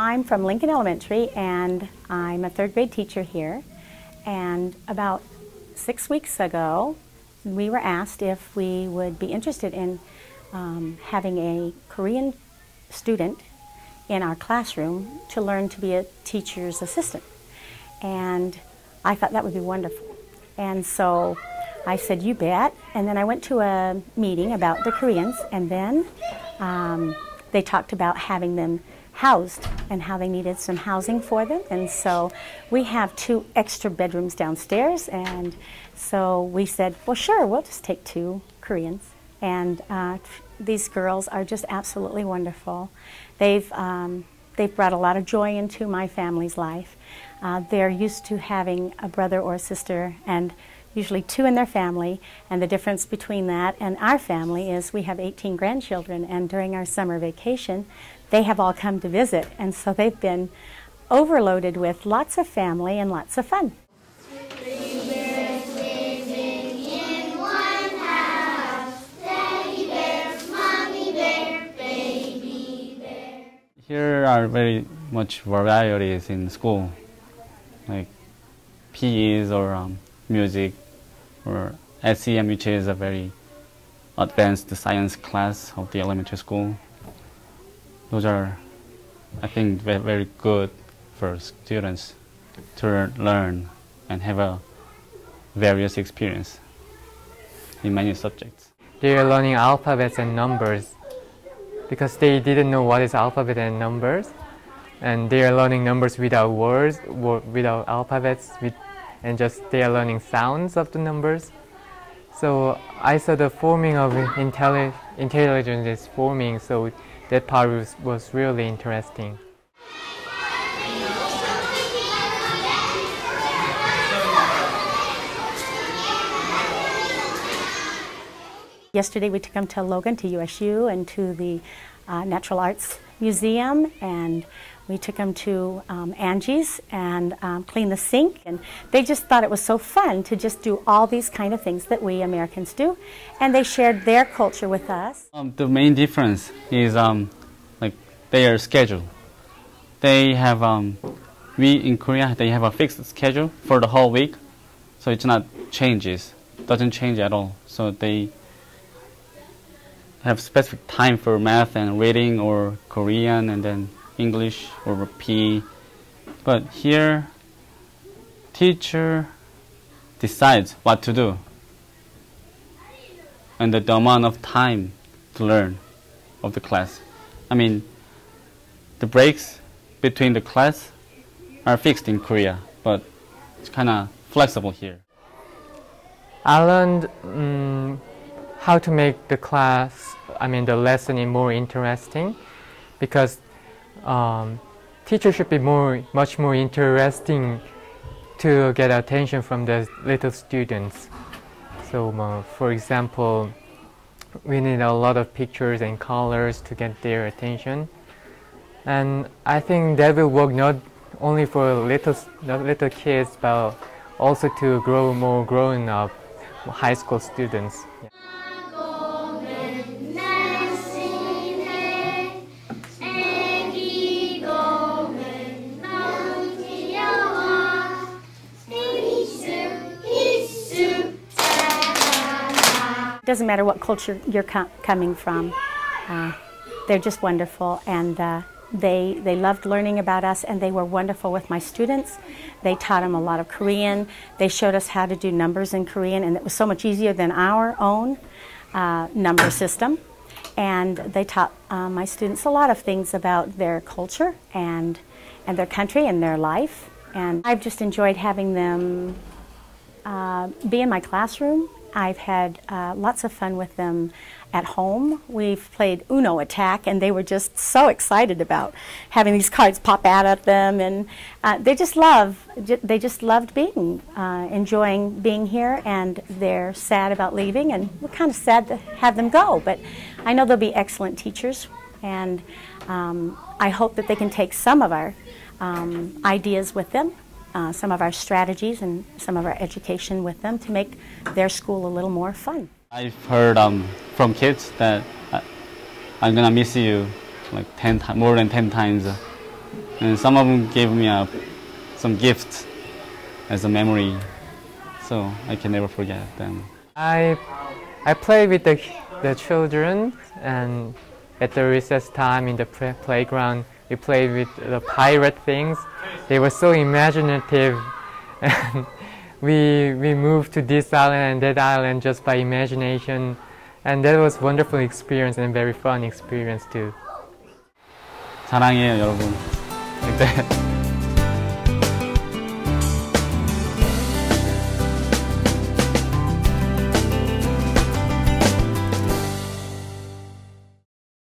I'm from Lincoln Elementary, and I'm a third grade teacher here. And about 6 weeks ago, we were asked if we would be interested in having a Korean student in our classroom to learn to be a teacher's assistant. And I thought that would be wonderful. And so I said, you bet. And then I went to a meeting about the Koreans, and then they talked about having them housed and how they needed some housing for them. And so we have 2 extra bedrooms downstairs, and so we said, well, sure, we'll just take 2 Koreans. And these girls are just absolutely wonderful. They've brought a lot of joy into my family's life. They're used to having a brother or a sister, and usually 2 in their family, and the difference between that and our family is we have 18 grandchildren, and during our summer vacation they have all come to visit, and so they've been overloaded with lots of family and lots of fun. Here are very much varieties in school, like PEs or music, or SEM, which is a very advanced science class of the elementary school. Those are, I think, very good for students to learn and have a various experience in many subjects. They are learning alphabets and numbers because they didn't know what is alphabet and numbers, and they are learning numbers without words, without alphabets, and just they are learning sounds of the numbers. So I saw the forming of intelligence is forming, so that part was really interesting. Yesterday we took them to Logan, to USU, and to the Natural Arts Museum, and we took them to Angie's and clean the sink, and they just thought it was so fun to just do all these kind of things that we Americans do, and they shared their culture with us. The main difference is like their schedule. They have we in Korea, they have a fixed schedule for the whole week, so it's not doesn't change at all. So they have specific time for math and reading, or Korean and then English or PE. But here, teacher decides what to do and the amount of time to learn of the class. I mean, the breaks between the class are fixed in Korea, but it's kind of flexible here. I learned how to make the the lesson more interesting, because teachers should be much more interesting to get attention from the little students. So, for example, we need a lot of pictures and colors to get their attention, and I think that will work not only for little kids, but also to grow more grown-up high school students. Yeah. It doesn't matter what culture you're coming from. They're just wonderful, and they loved learning about us, and they were wonderful with my students. They taught them a lot of Korean. They showed us how to do numbers in Korean, and it was so much easier than our own number system. And they taught my students a lot of things about their culture and their country and their life. And I've just enjoyed having them be in my classroom. I've had lots of fun with them at home. We've played Uno Attack, and they were just so excited about having these cards pop out at them, and they just loved enjoying being here, and they're sad about leaving, and we're kind of sad to have them go, but I know they'll be excellent teachers, and I hope that they can take some of our ideas with them, some of our strategies and some of our education with them to make their school a little more fun. I've heard from kids that I'm gonna miss you like more than 10 times And some of them gave me some gifts as a memory, so I can never forget them. I play with the children, and at the recess time in the playground, we played with the pirate things. They were so imaginative, and we moved to this island and that island just by imagination, and that was a wonderful experience and a very fun experience too. 사랑해요, 여러분. 그때